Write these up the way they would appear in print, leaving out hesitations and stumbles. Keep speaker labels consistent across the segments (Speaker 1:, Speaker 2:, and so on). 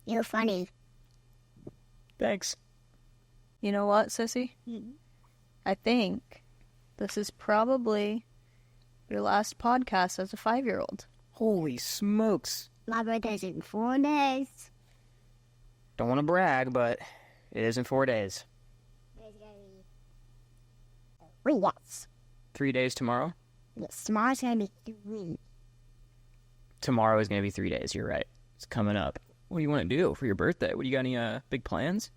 Speaker 1: You're funny.
Speaker 2: Thanks.
Speaker 3: You know what, Sissy? I think this is probably your last podcast as a 5-year-old.
Speaker 2: Holy smokes.
Speaker 1: My birthday's in 4 days.
Speaker 2: Don't want to brag, but it is in 4 days.
Speaker 1: There's gonna be 3 yes.
Speaker 2: 3 days tomorrow?
Speaker 1: Yes, tomorrow's gonna be 3.
Speaker 2: Tomorrow is going to be 3 days, you're right. It's coming up. What do you want to do for your birthday? What do you got, any big plans?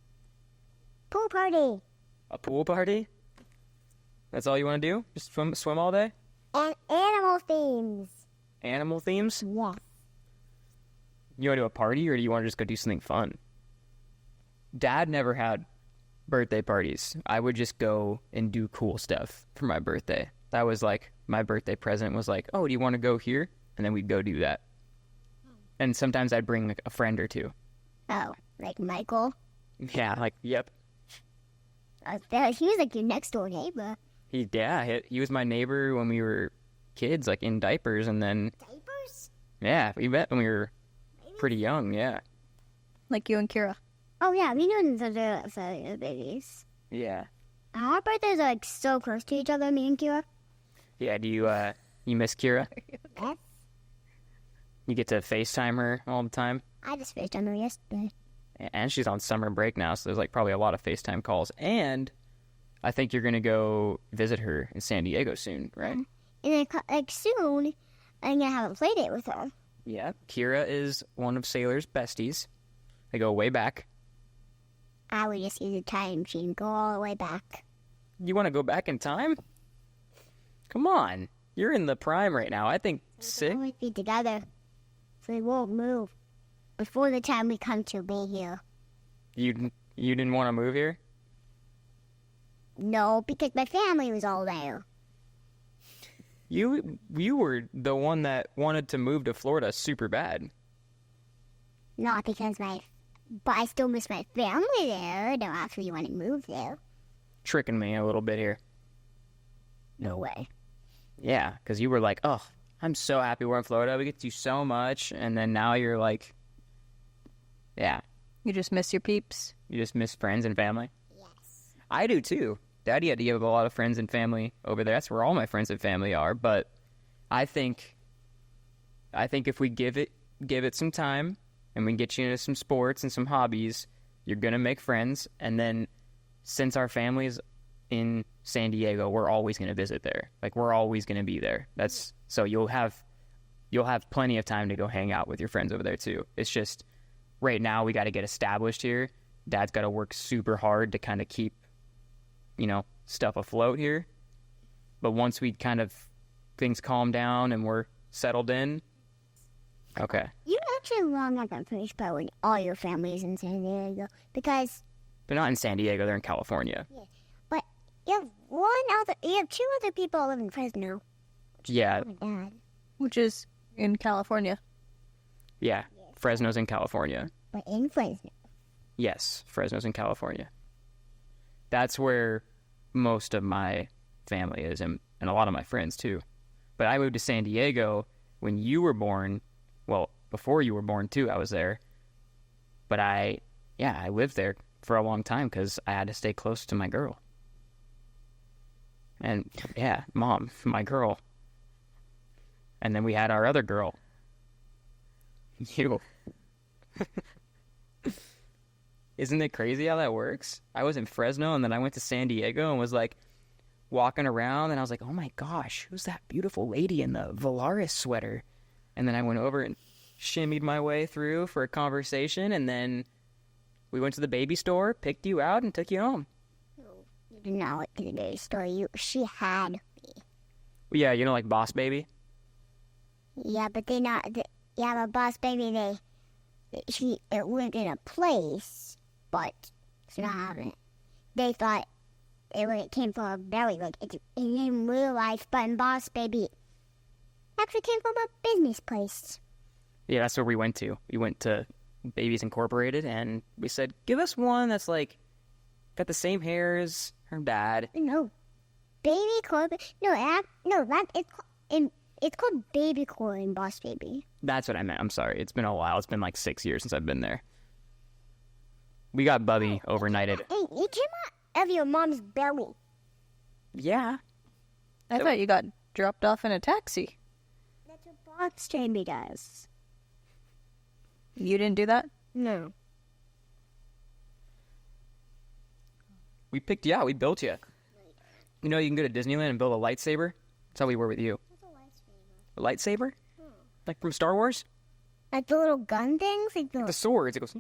Speaker 1: Pool party.
Speaker 2: A pool party? That's all you want to do? Just swim all day?
Speaker 1: And animal themes.
Speaker 2: Animal themes?
Speaker 1: Yes.
Speaker 2: You want to do a party, or do you want to just go do something fun? Dad never had birthday parties. I would just go and do cool stuff for my birthday. That was like, my birthday present was like, oh, do you want to go here? And then we'd go do that. And sometimes I'd bring like a friend or two.
Speaker 1: Oh, like Michael?
Speaker 2: Yeah, like, yep.
Speaker 1: He was like your next door neighbor.
Speaker 2: He was my neighbor when we were kids, like in diapers, and then...
Speaker 1: Diapers?
Speaker 2: Yeah, we met when we were pretty young, yeah.
Speaker 3: Like you and Kira.
Speaker 1: Oh yeah, we knew each other as babies.
Speaker 2: Yeah.
Speaker 1: Our birthdays are like so close to each other, me and Kira.
Speaker 2: Yeah, do you miss Kira?
Speaker 1: Yes.
Speaker 2: You get to FaceTime her all the time?
Speaker 1: I just FaceTimed her yesterday.
Speaker 2: And she's on summer break now, so there's like probably a lot of FaceTime calls. And I think you're going to go visit her in San Diego soon, right?
Speaker 1: And then like soon, I'm gonna have a play date with her.
Speaker 2: Yeah. Kira is one of Sailor's besties. They go way back.
Speaker 1: I would just use a time machine, go all the way back.
Speaker 2: You want to go back in time? Come on. You're in the prime right now. I think
Speaker 1: We'll
Speaker 2: 6.
Speaker 1: always be together, so we won't move before the time we come to be here.
Speaker 2: You didn't want to move here?
Speaker 1: No, because my family was all there.
Speaker 2: You were the one that wanted to move to Florida super bad.
Speaker 1: Not because but I still miss my family there. I don't actually want to move there.
Speaker 2: Tricking me a little bit here.
Speaker 1: No way.
Speaker 2: Yeah, because you were like, oh, I'm so happy we're in Florida. We get to do so much. And then now you're like, yeah,
Speaker 3: You just miss your peeps.
Speaker 2: you just miss friends and family.
Speaker 1: Yes.
Speaker 2: I do too. Daddy had to give up a lot of friends and family over there. That's where all my friends and family are. But I think if we give it some time and we get you into some sports and some hobbies, you're going to make friends. And then since our family's in San Diego, we're always going to visit there. Like, we're always going to be there. So you'll have plenty of time to go hang out with your friends over there too. It's just right now we got to get established here. Dad's got to work super hard to kind of keep, stuff afloat here. But once we kind of, things calm down and we're settled in. Okay.
Speaker 1: You actually wrong not that finish part when all your family is in San Diego because
Speaker 2: They're not in San Diego, they're in California.
Speaker 1: but you have 2 other people who live in Fresno.
Speaker 2: Yeah,
Speaker 1: Oh my dad.
Speaker 3: Which is in California.
Speaker 2: yeah. Fresno's in California.
Speaker 1: But in Fresno.
Speaker 2: Yes, Fresno's in California. That's where most of my family is, and a lot of my friends too. But I moved to San Diego when you were born. Well, before you were born too, I was there. But I lived there for a long time because I had to stay close to my girl. And yeah, mom, my girl. And then we had our other girl. You. Isn't it crazy how that works? I was in Fresno and then I went to San Diego and was like walking around and I was like, oh my gosh, who's that beautiful lady in the Valaris sweater? And then I went over and shimmied my way through for a conversation, and then we went to the baby store, picked you out, and took you home.
Speaker 1: You did not like the baby story. She had me.
Speaker 2: Yeah, like Boss Baby?
Speaker 1: Yeah, but but Boss Baby, it went in a place, but it's not happening. They thought it came from a belly, like it in real life, but in Boss Baby, actually came from a business place.
Speaker 2: Yeah, that's where we went to. We went to Babies Incorporated, and we said, give us one that's like got the same hair as her dad.
Speaker 1: No, Baby Corn. It's called Baby Corn Boss Baby.
Speaker 2: That's what I meant. I'm sorry. It's been a while. It's been like 6 years since I've been there. We got Bubby overnighted.
Speaker 1: Hey, it came out of your mom's belly.
Speaker 2: Yeah.
Speaker 3: I thought you got dropped off in a taxi.
Speaker 1: That's what Box Jamie does.
Speaker 3: You didn't do that?
Speaker 1: No.
Speaker 2: We built you. You know, you can go to Disneyland and build a lightsaber. That's how we were with you. A lightsaber? Like from Star Wars?
Speaker 1: Like the little gun things? Like
Speaker 2: The swords. It goes.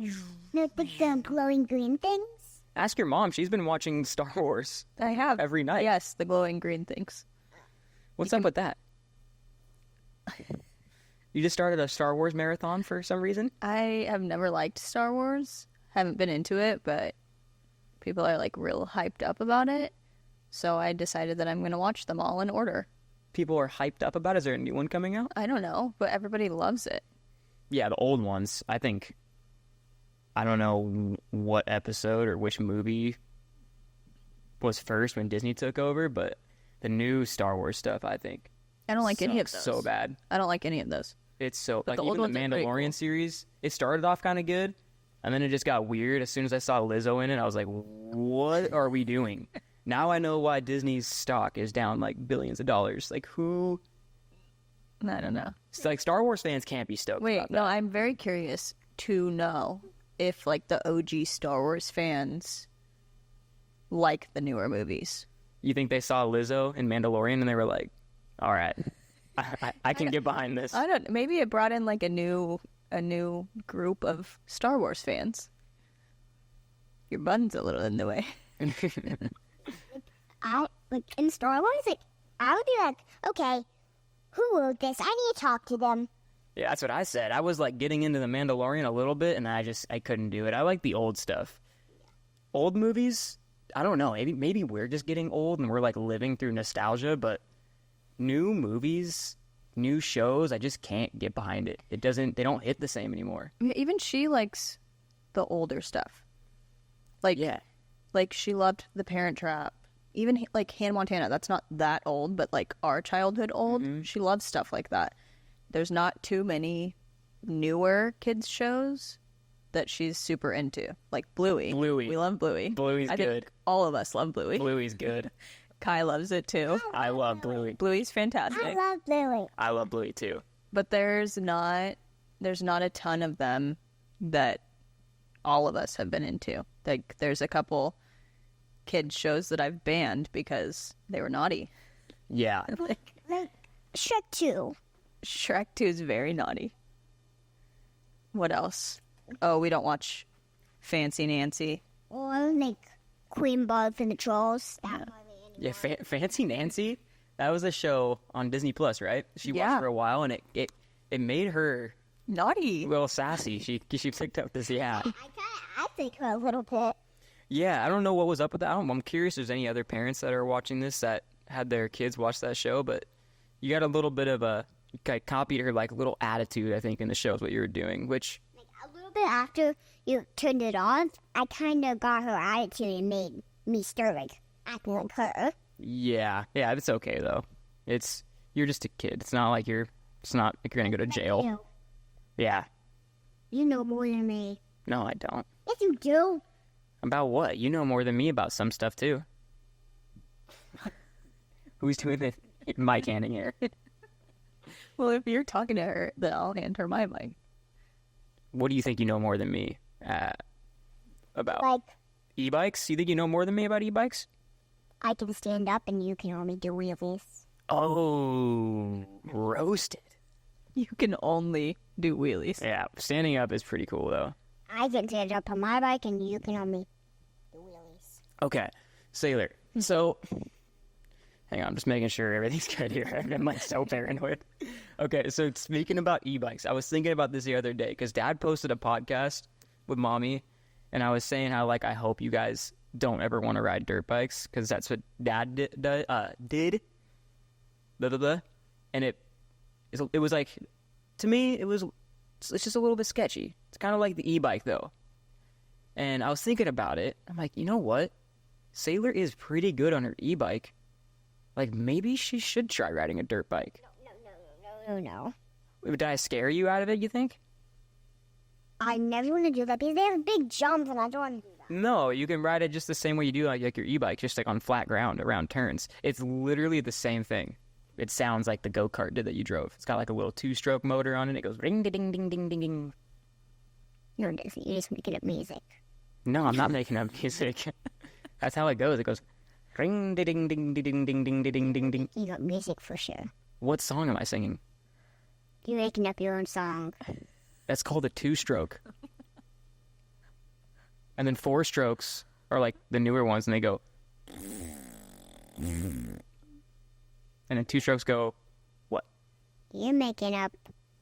Speaker 1: no, the glowing green things?
Speaker 2: Ask your mom. She's been watching Star Wars
Speaker 3: I have.
Speaker 2: every night.
Speaker 3: Yes, the glowing green things.
Speaker 2: What's up with that? You just started a Star Wars marathon for some reason?
Speaker 3: I have never liked Star Wars. Haven't been into it, but people are like real hyped up about it. So I decided that I'm going to watch them all in order.
Speaker 2: People are hyped up about it. Is there a new one coming out?
Speaker 3: I don't know, but everybody loves it.
Speaker 2: Yeah, the old ones. I think. I don't know what episode or which movie was first when Disney took over, but the new Star Wars stuff, I think.
Speaker 3: I don't like any of
Speaker 2: sucks
Speaker 3: those.
Speaker 2: so bad.
Speaker 3: I don't like any of those.
Speaker 2: It's so
Speaker 3: But
Speaker 2: like
Speaker 3: the old
Speaker 2: even the
Speaker 3: ones are pretty
Speaker 2: Mandalorian
Speaker 3: cool.
Speaker 2: series. It started off kind of good, and then it just got weird. As soon as I saw Lizzo in it, I was like, "What are we doing?" Now I know why Disney's stock is down like billions of dollars. Like who?
Speaker 3: I don't know.
Speaker 2: It's like Star Wars fans can't be stoked.
Speaker 3: Wait,
Speaker 2: about
Speaker 3: no,
Speaker 2: that.
Speaker 3: I'm very curious to know if like the OG Star Wars fans like the newer movies.
Speaker 2: You think they saw Lizzo in Mandalorian and they were like, "All right, I can get behind this."
Speaker 3: I don't. Maybe it brought in like a new group of Star Wars fans. Your button's a little in the way.
Speaker 1: I like in Star Wars, like I would be like, okay, who wrote this? I need to talk to them.
Speaker 2: Yeah, that's what I said. I was like getting into the Mandalorian a little bit, and I couldn't do it. I like the old stuff. Old movies, I don't know. Maybe we're just getting old and we're like living through nostalgia, but new movies, new shows, I just can't get behind it. They don't hit the same anymore.
Speaker 3: Even she likes the older stuff. Like
Speaker 2: Yeah.
Speaker 3: like she loved The Parent Trap. Even like Hannah Montana, that's not that old, but like our childhood old. She loves stuff like that. There's not too many newer kids shows that she's super into. Like Bluey.
Speaker 2: Bluey.
Speaker 3: We love Bluey.
Speaker 2: Bluey's
Speaker 3: I think
Speaker 2: good.
Speaker 3: all of us love Bluey.
Speaker 2: Bluey's good.
Speaker 3: Kai loves it too.
Speaker 2: I love Bluey.
Speaker 3: Bluey's
Speaker 1: I
Speaker 3: fantastic.
Speaker 1: love Lily.
Speaker 2: I love Bluey too.
Speaker 3: But there's not a ton of them that all of us have been into. Like there's a couple kids shows that I've banned because they were naughty.
Speaker 2: Yeah.
Speaker 3: Like
Speaker 1: Like Shrek 2.
Speaker 3: Shrek 2 is very naughty. What else? Oh, we don't watch Fancy Nancy.
Speaker 1: Or like Queen Bugs and the Trolls. That
Speaker 2: Yeah, Fancy Nancy. That was a show on Disney Plus, right? She
Speaker 3: Yeah.
Speaker 2: watched for a while, and it made her
Speaker 3: Naughty.
Speaker 2: a little sassy. She picked up this. Yeah,
Speaker 1: I think her a little bit.
Speaker 2: yeah. I don't know what was up with that. I'm curious if there's any other parents that are watching this that had their kids watch that show, but you got a little bit of a copied her like little attitude, I think, in the show is what you were doing, which
Speaker 1: Like a little bit after you turned it on, I kind of got her attitude and made me start like acting like her.
Speaker 2: yeah, it's okay though. You're just a kid. It's not like you're gonna go to jail.
Speaker 1: You,
Speaker 2: Yeah.
Speaker 1: you know more than me.
Speaker 2: No, I don't.
Speaker 1: Yes, you do.
Speaker 2: About what? You know more than me about some stuff too. Who's doing the mic handing here?
Speaker 3: Well, if you're talking to her, then I'll hand her my mic.
Speaker 2: What do you think you know more than me about
Speaker 1: Like,
Speaker 2: e-bikes? You think you know more than me about e-bikes?
Speaker 1: I can stand up and you can only do wheelies.
Speaker 2: Oh, roasted.
Speaker 3: You can only do wheelies.
Speaker 2: Yeah, standing up is pretty cool though.
Speaker 1: I can stand up on my bike and you can only do wheelies.
Speaker 2: Okay, Sailor. So, hang on, I'm just making sure everything's good here. I'm like so paranoid. Okay, so speaking about e-bikes, I was thinking about this the other day because Dad posted a podcast with Mommy, and I was saying how like I hope you guys don't ever want to ride dirt bikes because that's what Dad did. Blah, blah, blah. And it was like, to me, it's just a little bit sketchy. It's kind of like the e-bike though. And I was thinking about it. I'm like, you know what? Sailor is pretty good on her e-bike. Like, maybe she should try riding a dirt bike.
Speaker 1: No.
Speaker 2: Did I scare you out of it, you think?
Speaker 1: I never want to do that because they have big jumps and I don't want to do that.
Speaker 2: No, you can ride it just the same way you do like your e-bike, just like on flat ground around turns. It's literally the same thing. It sounds like the go-kart did that you drove. It's got like a little 2-stroke motor on it. It goes ring ding ding ding ding ding.
Speaker 1: You're just making up music.
Speaker 2: No, I'm not making up music. That's how it goes. It goes ring ding ding ding ding ding ding ding ding ding.
Speaker 1: You got music for sure.
Speaker 2: What song am I singing?
Speaker 1: You're making up your own song.
Speaker 2: That's called a 2-stroke. And then 4 strokes are like the newer ones, and they go. And then 2 strokes go, what?
Speaker 1: You're making up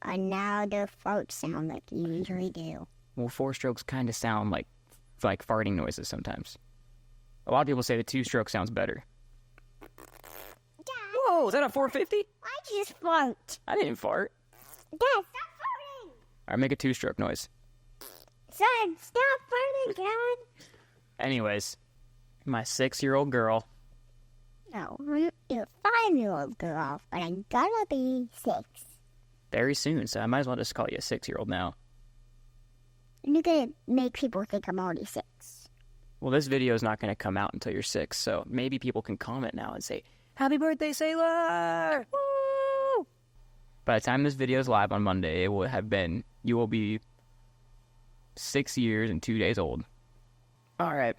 Speaker 1: another fart sound like you usually do.
Speaker 2: Well, 4 strokes kind of sound like farting noises sometimes. A lot of people say the 2-stroke sounds better.
Speaker 1: Dad,
Speaker 2: Whoa, is that a 450?
Speaker 1: I just fart.
Speaker 2: I didn't fart.
Speaker 1: Dad, stop farting.
Speaker 2: All right, make a 2-stroke noise.
Speaker 1: Son, stop farting, Dad.
Speaker 2: Anyways, my 6-year-old girl.
Speaker 1: No, you're a 5-year-old girl, but I'm gonna be 6.
Speaker 2: Very soon, so I might as well just call you a 6-year-old now.
Speaker 1: And you're gonna make people think I'm already 6.
Speaker 2: Well, this video is not going to come out until you're 6, so maybe people can comment now and say, "Happy birthday, Sailor!" Woo! By the time this video is live on Monday, you will be 6 years and 2 days old. All right,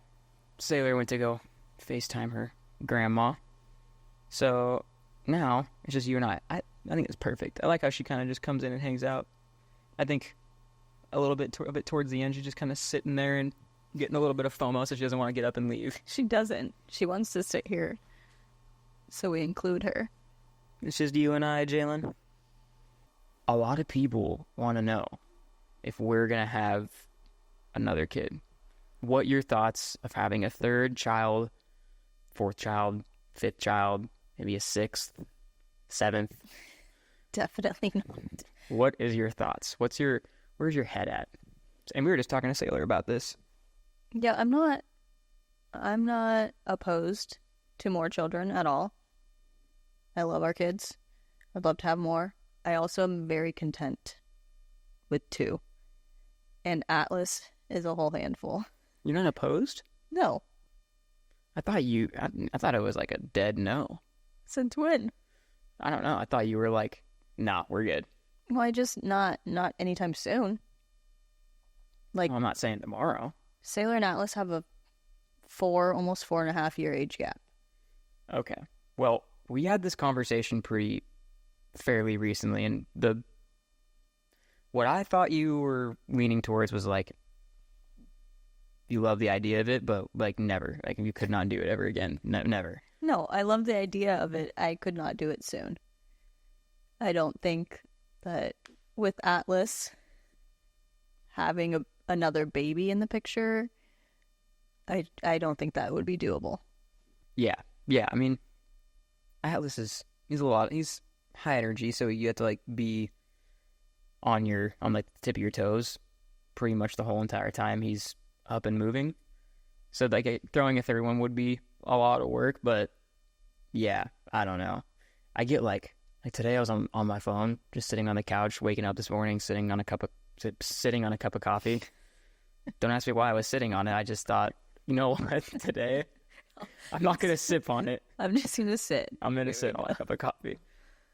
Speaker 2: Sailor went to go FaceTime her grandma. So now it's just you and I. I think it's perfect. I like how she kind of just comes in and hangs out. I think a bit towards the end, she's just kind of sitting there and getting a little bit of FOMO, so she doesn't want to get up and leave.
Speaker 3: She doesn't. She wants to sit here, so we include her.
Speaker 2: It's just you and I, Jalen. A lot of people want to know if we're going to have another kid. What your thoughts of having a 3rd child, 4th child, 5th child, maybe a 6th, 7th?
Speaker 3: Definitely not.
Speaker 2: What is your thoughts? Where's your head at? And we were just talking to Sailor about this.
Speaker 3: Yeah, I'm not opposed to more children at all. I love our kids. I'd love to have more. I also am very content with 2. And Atlas is a whole handful.
Speaker 2: You're not opposed?
Speaker 3: No.
Speaker 2: I thought it was like a dead no.
Speaker 3: Since when?
Speaker 2: I don't know. I thought you were like, nah, we're good.
Speaker 3: Well, I just not anytime soon. Like,
Speaker 2: Well, I'm not saying tomorrow.
Speaker 3: Sailor and Atlas have a almost 4.5 year age gap.
Speaker 2: Okay. Well, we had this conversation fairly recently, and what I thought you were leaning towards was like, you love the idea of it, but like never. Like you could not do it ever again. Never.
Speaker 3: No, I love the idea of it. I could not do it soon. I don't think that with Atlas having another baby in the picture, I don't think that would be doable.
Speaker 2: Yeah. I mean, Atlas he's high energy, so you have to like be on like the tip of your toes pretty much the whole entire time he's up and moving. So like throwing a 3rd one would be a lot of work, but yeah, I don't know. I get like today I was on my phone, just sitting on the couch, waking up this morning, sitting on a cup of coffee. Don't ask me why I was sitting on it. I just thought, you know what, today I'm not gonna sip on it.
Speaker 3: I'm just gonna sit.
Speaker 2: I'm gonna sit on a cup of coffee.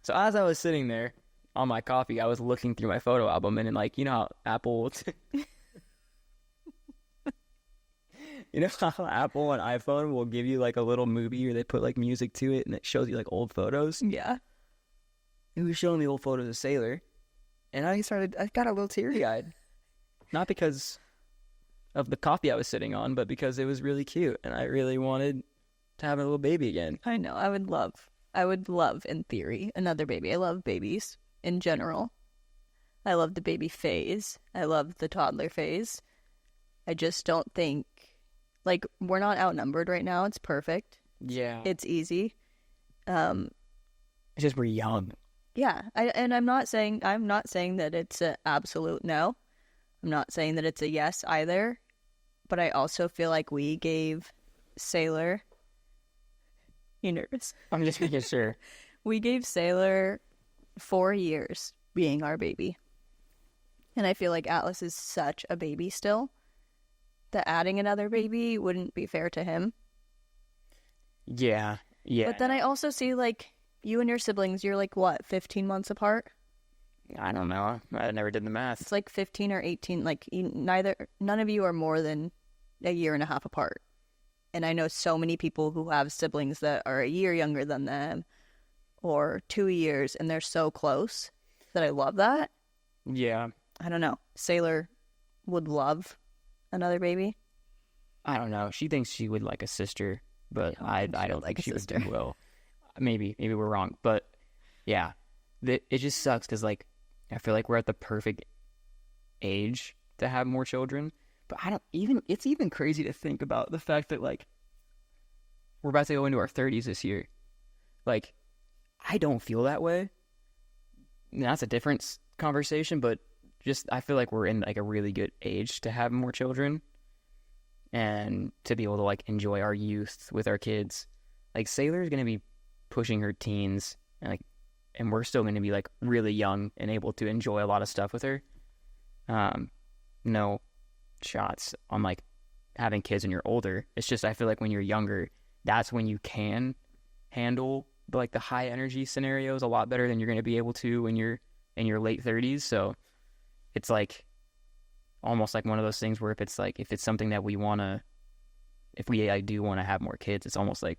Speaker 2: So as I was sitting there on my coffee, I was looking through my photo album, and like, you know how Apple you know how Apple and iPhone will give you like a little movie or they put like music to it and it shows you like old photos?
Speaker 3: Yeah.
Speaker 2: It was showing me old photos of Sailor, and I got a little teary-eyed. Not because of the coffee I was sitting on, but because it was really cute and I really wanted to have a little baby again.
Speaker 3: I know. I would love in theory another baby. I love babies in general. I love the baby phase. I love the toddler phase. I just don't think, like, we're not outnumbered right now. It's perfect.
Speaker 2: Yeah.
Speaker 3: It's easy.
Speaker 2: It's just we're young.
Speaker 3: Yeah. I'm not saying that it's an absolute no. I'm not saying that it's a yes either. But I also feel like we gave Sailor... You nervous?
Speaker 2: I'm just making sure.
Speaker 3: We gave Sailor 4 years being our baby. And I feel like Atlas is such a baby still that adding another baby wouldn't be fair to him.
Speaker 2: Yeah. Yeah.
Speaker 3: But then I also see, like, you and your siblings, you're like, what, 15 months apart?
Speaker 2: I don't know. I never did the math.
Speaker 3: It's like 15 or 18. Like, none of you are more than a year and a half apart. And I know so many people who have siblings that are a year younger than them or 2 years, and they're so close that I love that.
Speaker 2: Yeah.
Speaker 3: I don't know. Sailor would love another baby.
Speaker 2: I don't know. She thinks she would like a sister, but I don't think she would do well. Maybe we're wrong, but yeah, it just sucks because like I feel like we're at the perfect age to have more children, but it's even crazy to think about the fact that like we're about to go into our 30s this year. Like I don't feel that way. And that's a different conversation, but just I feel like we're in like a really good age to have more children and to be able to like enjoy our youth with our kids. Like Sailor's gonna be pushing her teens, and we're still gonna be like really young and able to enjoy a lot of stuff with her. No shots on like having kids when you're older. It's just I feel like when you're younger, that's when you can handle like the high energy scenarios a lot better than you're gonna be able to when you're in your late 30s. So it's like almost like one of those things where if it's something that we do want to have more kids, it's almost like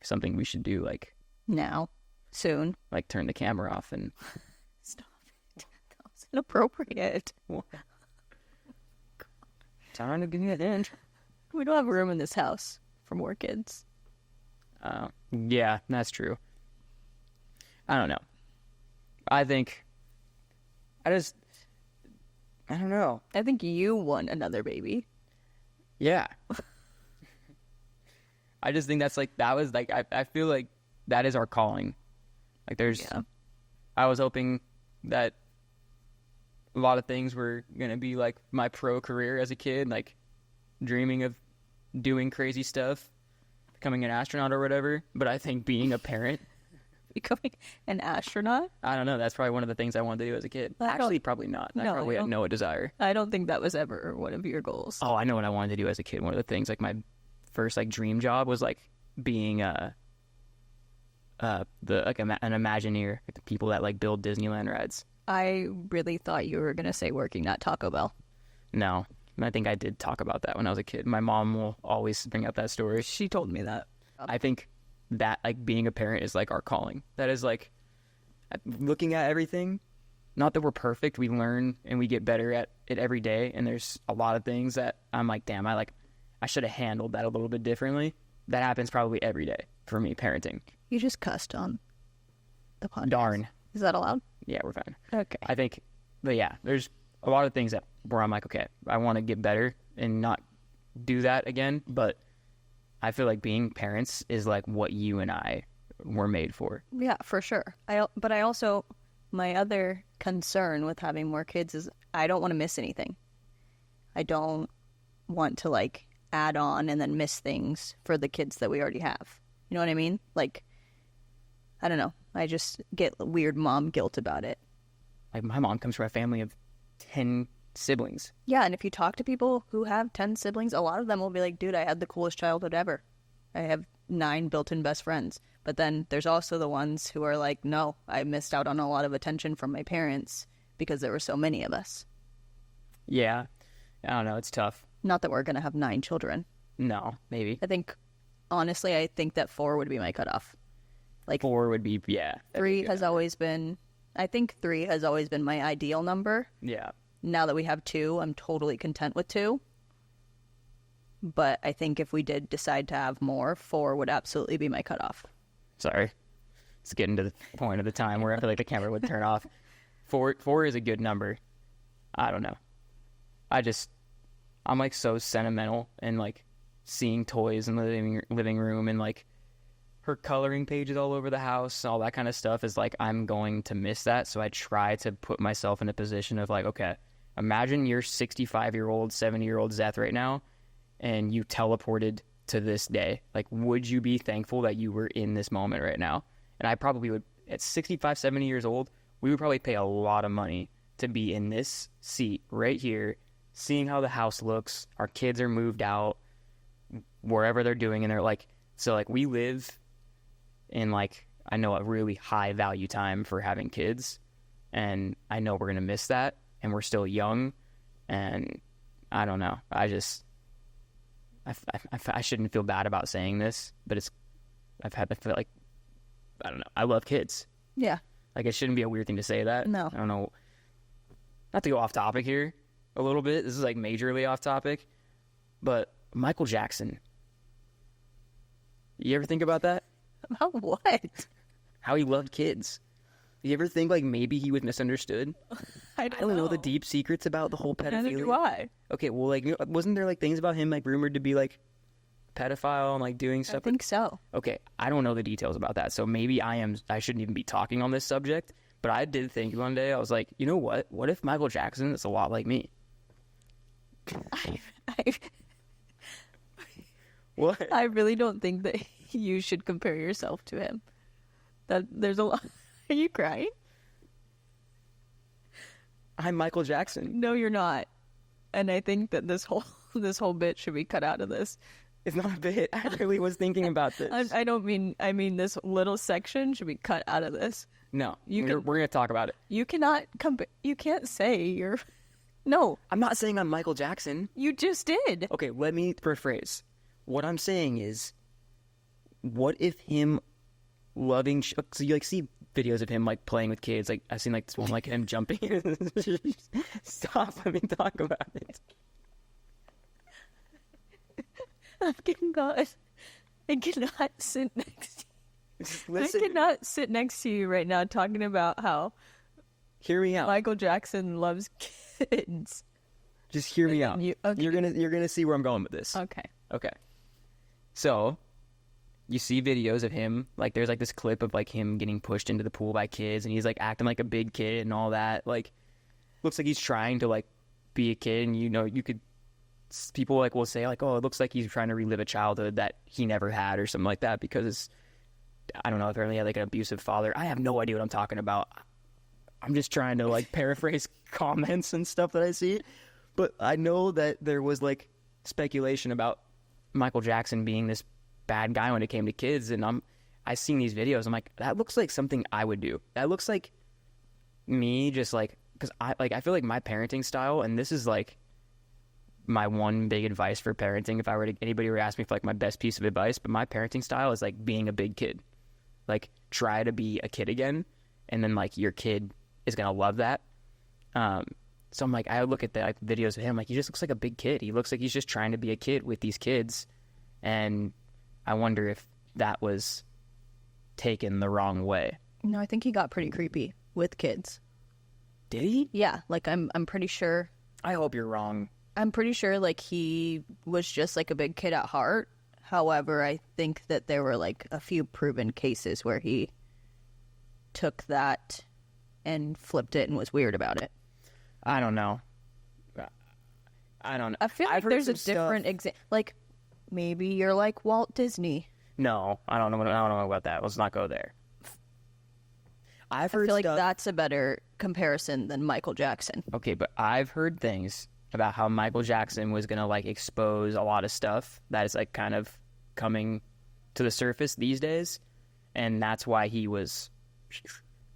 Speaker 2: something we should do like
Speaker 3: now, soon.
Speaker 2: Like turn the camera off and
Speaker 3: stop it. That was inappropriate.
Speaker 2: Time to get in.
Speaker 3: We don't have room in this house for more kids.
Speaker 2: Yeah, that's true. I don't know. I don't know.
Speaker 3: I think you want another baby.
Speaker 2: Yeah. I just think that's like, that was like, I feel like that is our calling. Like I was hoping that a lot of things were going to be like my pro career as a kid, like dreaming of doing crazy stuff, becoming an astronaut or whatever. But I think being a parent.
Speaker 3: Becoming an astronaut?
Speaker 2: I don't know. That's probably one of the things I wanted to do as a kid. Actually, probably not. I probably had no desire.
Speaker 3: I don't think that was ever one of your goals.
Speaker 2: Oh, I know what I wanted to do as a kid. One of the things, like my first like dream job was like being an Imagineer, like the people that like build Disneyland rides.
Speaker 3: I really thought you were gonna say working at Taco Bell.
Speaker 2: No, I think I did talk about that when I was a kid. My mom will always bring up that story.
Speaker 3: She told me that.
Speaker 2: I think that like being a parent is like our calling. That is like looking at everything. Not that we're perfect. We learn and we get better at it every day. And there's a lot of things that I'm like, damn, I should have handled that a little bit differently. That happens probably every day for me, parenting.
Speaker 3: You just cussed on the podcast.
Speaker 2: Darn.
Speaker 3: Is that allowed?
Speaker 2: Yeah, we're fine.
Speaker 3: Okay.
Speaker 2: I think, but yeah, there's a lot of things where I'm like, okay, I want to get better and not do that again. But I feel like being parents is like what you and I were made for.
Speaker 3: Yeah, for sure. But I also, my other concern with having more kids is I don't want to miss anything. I don't want to like add on and then miss things for the kids that we already have. You know what I mean? Like, I don't know. I just get weird mom guilt about it.
Speaker 2: Like my mom comes from a family of 10 siblings.
Speaker 3: Yeah, and if you talk to people who have 10 siblings, a lot of them will be like, dude, I had the coolest childhood ever. I have 9 built-in best friends. But then there's also the ones who are like, no, I missed out on a lot of attention from my parents because there were so many of us.
Speaker 2: Yeah. I don't know. It's tough.
Speaker 3: Not that we're going to have 9 children.
Speaker 2: No, maybe.
Speaker 3: Honestly, I think that 4 would be my cutoff. Like
Speaker 2: 4 would be, yeah.
Speaker 3: 3 has always been, I think 3 has always been my ideal number.
Speaker 2: Yeah.
Speaker 3: Now that we have 2, I'm totally content with 2. But I think if we did decide to have more, 4 would absolutely be my cutoff.
Speaker 2: Sorry. It's getting to the point of the time where I feel like the camera would turn off. 4 is a good number. I don't know. I'm like so sentimental and like seeing toys in the living room and like her coloring pages all over the house, all that kind of stuff is like, I'm going to miss that. So I try to put myself in a position of like, okay, imagine you're 65-year-old, 70-year-old Zeth right now, and you teleported to this day. Like, would you be thankful that you were in this moment right now? And I probably would, at 65, 70 years old, we would probably pay a lot of money to be in this seat right here, seeing how the house looks. Our kids are moved out wherever they're doing, and they're like, so like we live in like, I know a really high value time for having kids, and I know we're gonna miss that, and we're still young, and I don't know. I shouldn't feel bad about saying this, but I feel like, I don't know. I love kids.
Speaker 3: Yeah.
Speaker 2: Like, it shouldn't be a weird thing to say that.
Speaker 3: No.
Speaker 2: I don't know. Not to go off topic here a little bit. This is like majorly off topic, but Michael Jackson. You ever think about that?
Speaker 3: About what?
Speaker 2: How he loved kids. You ever think like maybe he was misunderstood?
Speaker 3: I
Speaker 2: don't know the deep secrets about the whole pedophilia.
Speaker 3: Neither do I.
Speaker 2: Okay, well, like, wasn't there like things about him like rumored to be like pedophile and like doing stuff?
Speaker 3: I think so.
Speaker 2: Okay, I don't know the details about that, so maybe I shouldn't even be talking on this subject. But I did think one day, I was like, you know what? What if Michael Jackson is a lot like me? What?
Speaker 3: I really don't think that you should compare yourself to him. That there's a lot. Are you crying?
Speaker 2: I'm Michael Jackson.
Speaker 3: No, you're not. And I think that this whole bit should be cut out of this.
Speaker 2: It's not a bit. I really was thinking about this.
Speaker 3: I don't mean. I mean this little section should be cut out of this.
Speaker 2: No,
Speaker 3: we're
Speaker 2: going to talk about it.
Speaker 3: You cannot compare. You can't say you're. No,
Speaker 2: I'm not saying I'm Michael Jackson.
Speaker 3: you just did.
Speaker 2: Okay, let me rephrase. What I'm saying is, what if him loving... So you like see videos of him like playing with kids. Like I've seen like this one like him jumping. Stop, let me talk about it.
Speaker 3: I cannot sit next to you.
Speaker 2: Just listen.
Speaker 3: I cannot sit next to you right now talking about how
Speaker 2: Hear me out.
Speaker 3: Michael Jackson loves kids.
Speaker 2: Just hear me out.
Speaker 3: Okay.
Speaker 2: You're gonna see where I'm going with this.
Speaker 3: Okay.
Speaker 2: Okay. So, you see videos of him, like there's like this clip of like him getting pushed into the pool by kids, and he's like acting like a big kid and all that. Like, looks like he's trying to like be a kid, and people like will say like, oh, it looks like he's trying to relive a childhood that he never had or something like that because I don't know, apparently he had like an abusive father. I have no idea what I'm talking about. I'm just trying to like paraphrase comments and stuff that I see. But I know that there was like speculation about Michael Jackson being this bad guy when it came to kids, and I seen these videos. I'm like, that looks like something I would do. That looks like me, just like, because I feel like my parenting style, and this is like my one big advice for parenting. If anybody were to ask me for like my best piece of advice, but my parenting style is like being a big kid. Like, try to be a kid again, and then like your kid is gonna love that. So I'm like, I look at the like, videos of him, like he just looks like a big kid. He looks like he's just trying to be a kid with these kids, and I wonder if that was taken the wrong way.
Speaker 3: No, I think he got pretty creepy with kids.
Speaker 2: Did he?
Speaker 3: Yeah, like I'm pretty sure.
Speaker 2: I hope you're wrong.
Speaker 3: I'm pretty sure like he was just like a big kid at heart. However, I think that there were like a few proven cases where he took that and flipped it and was weird about it.
Speaker 2: I don't know. I don't know.
Speaker 3: I feel like there's a different example. Like, maybe you're like Walt Disney.
Speaker 2: No, I don't know. I don't know about that. Let's not go there. I feel
Speaker 3: like that's a better comparison than Michael Jackson.
Speaker 2: Okay, but I've heard things about how Michael Jackson was gonna like expose a lot of stuff that is like kind of coming to the surface these days, and that's why he was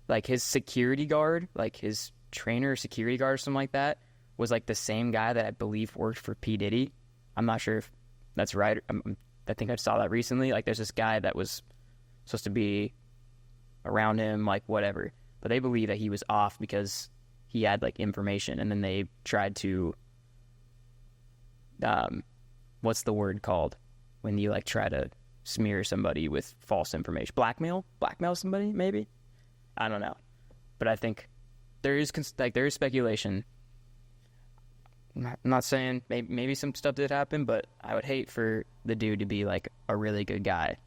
Speaker 2: like his security guard, like his trainer, security guard, or something like that, was like the same guy that I believe worked for P. Diddy. I'm not sure if that's right. I think I saw that recently. Like, there's this guy that was supposed to be around him, like whatever, but they believe that he was off because he had like information, and then they tried to what's the word called when you like try to smear somebody with false information? Blackmail somebody, maybe. I don't know, but I think there is speculation. I'm not saying maybe some stuff did happen, but I would hate for the dude to be like a really good guy,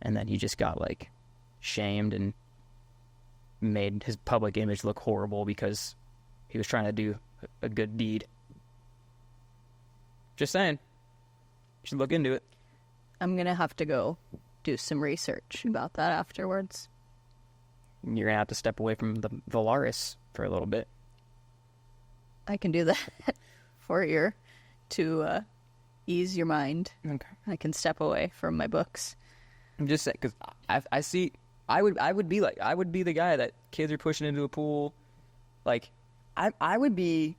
Speaker 2: and then he just got like shamed and made his public image look horrible because he was trying to do a good deed. Just saying. You should look into it.
Speaker 3: I'm gonna have to go do some research about that afterwards.
Speaker 2: You're gonna have to step away from the Valaris for a little bit.
Speaker 3: I can do that for you to ease your mind.
Speaker 2: Okay.
Speaker 3: I can step away from my books.
Speaker 2: I'm just saying, because I see, I would be the guy that kids are pushing into a pool. Like, I would be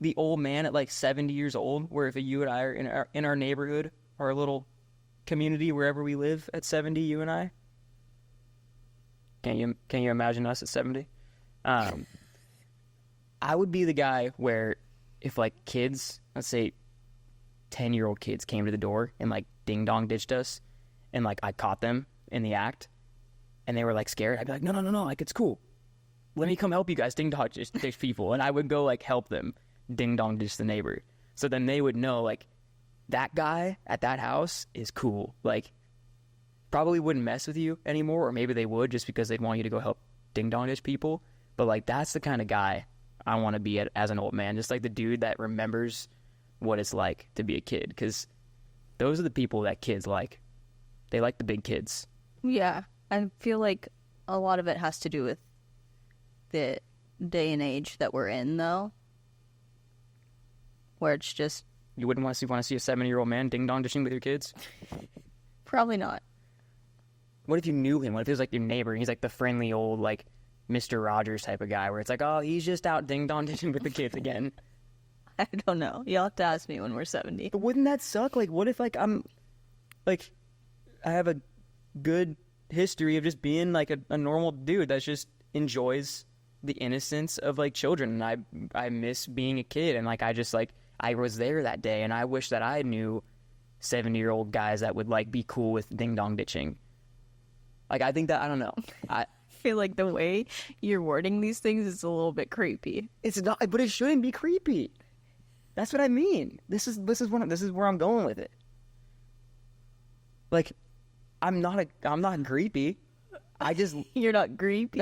Speaker 2: the old man at like 70 years old, where if you and I are in our neighborhood, our little community, wherever we live at 70, you and I. Can you imagine us at 70? I would be the guy where if like kids, let's say 10-year-old kids came to the door and like ding dong ditched us, and like I caught them in the act and they were like scared, I'd be like, no, like it's cool. Let me come help you guys ding dong ditch people. And I would go like help them ding dong ditch the neighbor. So then they would know like that guy at that house is cool. Like probably wouldn't mess with you anymore, or maybe they would just because they'd want you to go help ding dong ditch people. But like that's the kind of guy I want to be as an old man. Just like the dude that remembers what it's like to be a kid, because those are the people that kids like. They like the big kids.
Speaker 3: Yeah, I feel like a lot of it has to do with the day and age that we're in, though, where it's just
Speaker 2: You wouldn't want to see a 70-year-old man ding dong dishing with your kids?
Speaker 3: probably not.
Speaker 2: What if you knew him? What if he was like your neighbor and he's like the friendly old like Mr. Rogers type of guy where it's like, oh, he's just out ding dong dishing with the kids again?
Speaker 3: I don't know. You'll have to ask me when we're 70.
Speaker 2: But wouldn't that suck? Like, what if like I'm like I have a good history of just being like a normal dude that just enjoys the innocence of like children, and I miss being a kid, and like I was there that day, and I wish that I knew 70-year-old guys that would like be cool with ding dong ditching. Like I think that I don't know. I
Speaker 3: feel like the way you're wording these things is a little bit creepy.
Speaker 2: It's not, but it shouldn't be creepy. That's what I mean. This is where I'm going with it. Like, I'm not creepy. I just
Speaker 3: You're not creepy.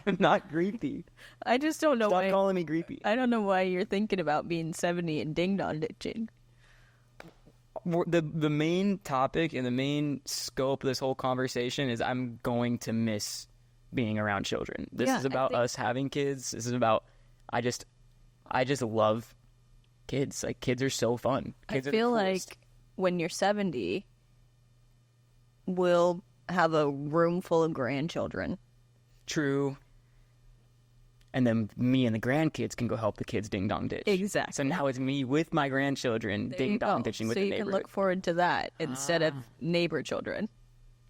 Speaker 2: I'm not creepy.
Speaker 3: I just don't know
Speaker 2: Stop
Speaker 3: why.
Speaker 2: calling me creepy.
Speaker 3: I don't know why you're thinking about being 70 and ding dong ditching.
Speaker 2: The main topic and the main scope of this whole conversation is I'm going to miss being around children. This
Speaker 3: Yeah,
Speaker 2: is about us having kids. This is about I just love kids. Like kids are so fun. Kids
Speaker 3: I
Speaker 2: are the
Speaker 3: feel
Speaker 2: coolest.
Speaker 3: like when you're 70, we'll have a room full of grandchildren.
Speaker 2: True. And then me and the grandkids can go help the kids ding dong ditch.
Speaker 3: Exactly.
Speaker 2: So now it's me with my grandchildren
Speaker 3: There
Speaker 2: ding
Speaker 3: you
Speaker 2: dong
Speaker 3: go.
Speaker 2: ditching with
Speaker 3: so
Speaker 2: the
Speaker 3: you can
Speaker 2: neighborhood.
Speaker 3: look forward to that instead of neighbor children.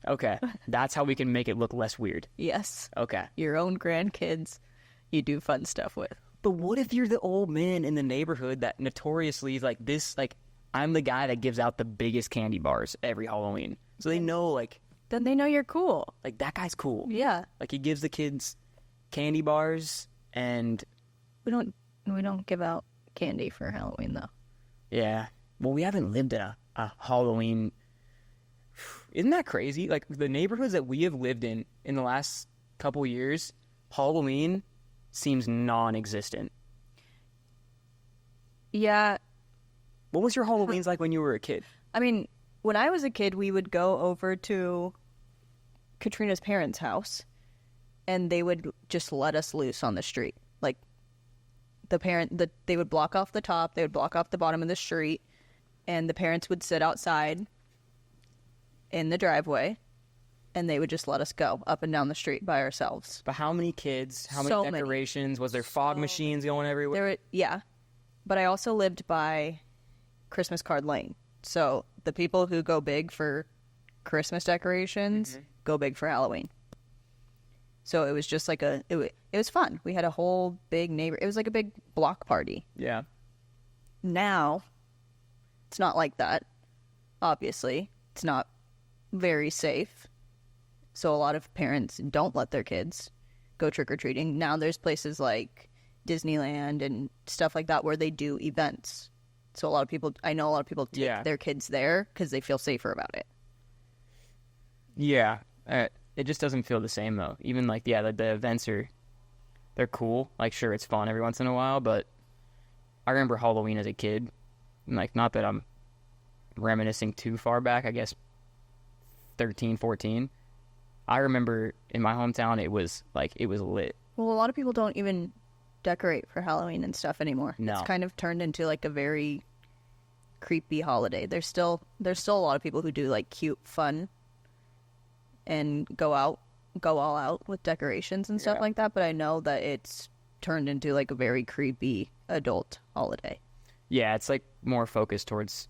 Speaker 2: Okay. That's how we can make it look less weird.
Speaker 3: Yes.
Speaker 2: Okay.
Speaker 3: Your own grandkids you do fun stuff with.
Speaker 2: But what if you're the old man in the neighborhood that notoriously is like this, like, I'm the guy that gives out the biggest candy bars every Halloween. So they know, like
Speaker 3: Then they know you're cool.
Speaker 2: that guy's cool.
Speaker 3: Yeah.
Speaker 2: Like, he gives the kids candy bars and,
Speaker 3: We don't give out candy for Halloween though.
Speaker 2: yeah. Well, we haven't lived in a Halloween. Isn't that crazy? Like, the neighborhoods that we have lived in the last couple years, Halloween seems non-existent.
Speaker 3: Yeah.
Speaker 2: What was your Halloweens like when you were a kid?
Speaker 3: I mean, when I was a kid, we would go over to Katrina's parents' house and they would just let us loose on the street. Like they would block off the top, they would block off the bottom of the street, and the parents would sit outside in the driveway and they would just let us go up and down the street by ourselves.
Speaker 2: But how many kids? How
Speaker 3: So
Speaker 2: many
Speaker 3: many.
Speaker 2: decorations? Was there fog machines going everywhere?
Speaker 3: Yeah. But I also lived by Christmas card lane. So the people who go big for Christmas decorations go big for Halloween. So it was just like it was fun. We had a whole big neighbor. It was like a big block party.
Speaker 2: Yeah.
Speaker 3: Now, it's not like that. Obviously, it's not very safe. So a lot of parents don't let their kids go trick-or-treating. Now there's places like Disneyland and stuff like that where they do events. So I know a lot of people take their kids there because they feel safer about it.
Speaker 2: Yeah. It just doesn't feel the same, though. Even, like, the events they're cool. Like, sure, it's fun every once in a while, but I remember Halloween as a kid. And, like, not that I'm reminiscing too far back, I guess 13, 14. I remember in my hometown, it was lit.
Speaker 3: Well, a lot of people don't even decorate for Halloween and stuff anymore.
Speaker 2: No.
Speaker 3: It's kind of turned into like a very creepy holiday. There's still a lot of people who do like cute fun and go all out with decorations and stuff
Speaker 2: Yeah.
Speaker 3: like that, but I know that it's turned into like a very creepy adult holiday.
Speaker 2: Yeah, it's like more focused towards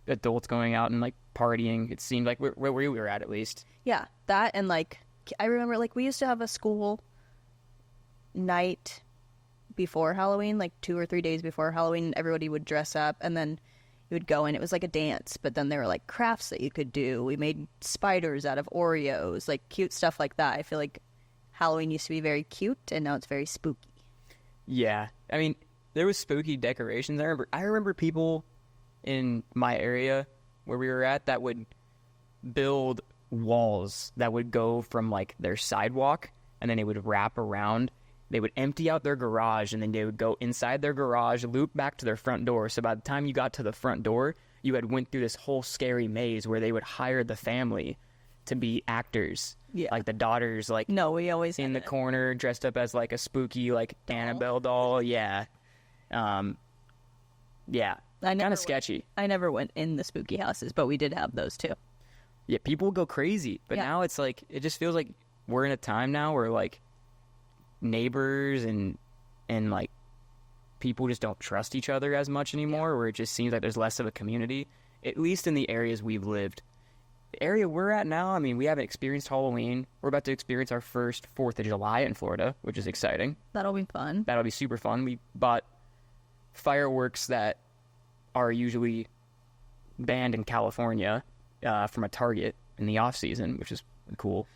Speaker 2: adults going out and like partying. It seemed like where we were at least.
Speaker 3: Yeah, that and like I remember like we used to have a school night before Halloween, like 2 or 3 days before Halloween. Everybody would dress up and then you would go and it was like a dance, but then there were like crafts that you could do. We made spiders out of Oreos, like cute stuff like that. I feel like Halloween used to be very cute and now it's very spooky.
Speaker 2: Yeah, I mean, there was spooky decorations. I remember people in my area where we were at that would build walls that would go from like their sidewalk and then they would wrap around. They would empty out their garage and then they would go inside their garage, loop back to their front door. So by the time you got to the front door, you had went through this whole scary maze where they would hire the family to be actors.
Speaker 3: Yeah.
Speaker 2: Like the daughters, like
Speaker 3: No, we always
Speaker 2: in
Speaker 3: had
Speaker 2: the
Speaker 3: it.
Speaker 2: corner, dressed up as like a spooky, like Annabelle doll. Yeah. Yeah.
Speaker 3: I never
Speaker 2: Kind
Speaker 3: went-
Speaker 2: of sketchy.
Speaker 3: I never went in the spooky houses, but we did have those too.
Speaker 2: Yeah, people go crazy. But
Speaker 3: Yeah.
Speaker 2: now it's like, it just feels like we're in a time now where like neighbors and like people just don't trust each other as much anymore, where it just seems like there's less of a community, at least in the areas we've lived. The area we're at now, I mean, we haven't experienced Halloween. We're about to experience our first 4th of July in Florida, which is exciting.
Speaker 3: That'll be fun.
Speaker 2: That'll be super fun. We bought fireworks that are usually banned in California from a Target in the off season, which is cool.